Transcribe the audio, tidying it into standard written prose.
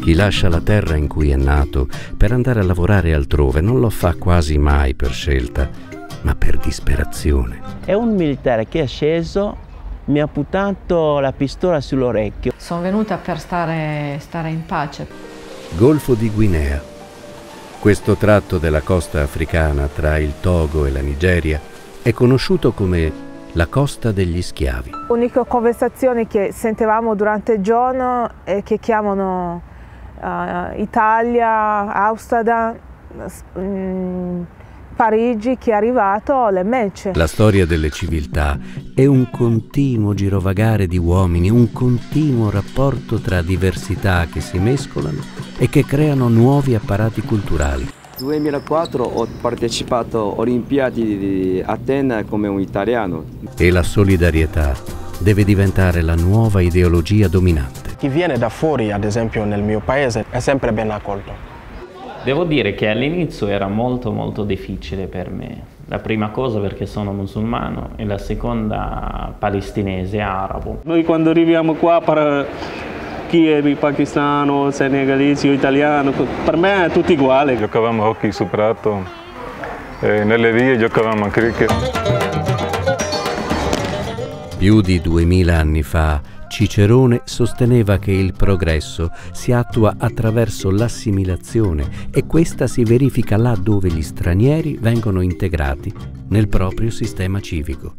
Chi lascia la terra in cui è nato per andare a lavorare altrove non lo fa quasi mai per scelta, ma per disperazione. È un militare che è sceso, mi ha puntato la pistola sull'orecchio. Sono venuta per stare in pace. Golfo di Guinea. Questo tratto della costa africana tra il Togo e la Nigeria è conosciuto come la costa degli schiavi. L'unica conversazione che sentivamo durante il giorno è che chiamano Italia, Amsterdam, Parigi, che è arrivato alle mece. La storia delle civiltà è un continuo girovagare di uomini, un continuo rapporto tra diversità che si mescolano e che creano nuovi apparati culturali. Nel 2004 ho partecipato alle Olimpiadi di Atene come un italiano. E la solidarietà deve diventare la nuova ideologia dominante. Chi viene da fuori, ad esempio nel mio paese, è sempre ben accolto. Devo dire che all'inizio era molto difficile per me. La prima cosa perché sono musulmano e la seconda palestinese, arabo. Noi quando arriviamo qua, per chi è pakistano, senegalese o italiano, per me è tutti uguali. Giocavamo hockey su prato, nelle vie giocavamo a cricket. Più di 2000 anni fa Cicerone sosteneva che il progresso si attua attraverso l'assimilazione e questa si verifica là dove gli stranieri vengono integrati nel proprio sistema civico.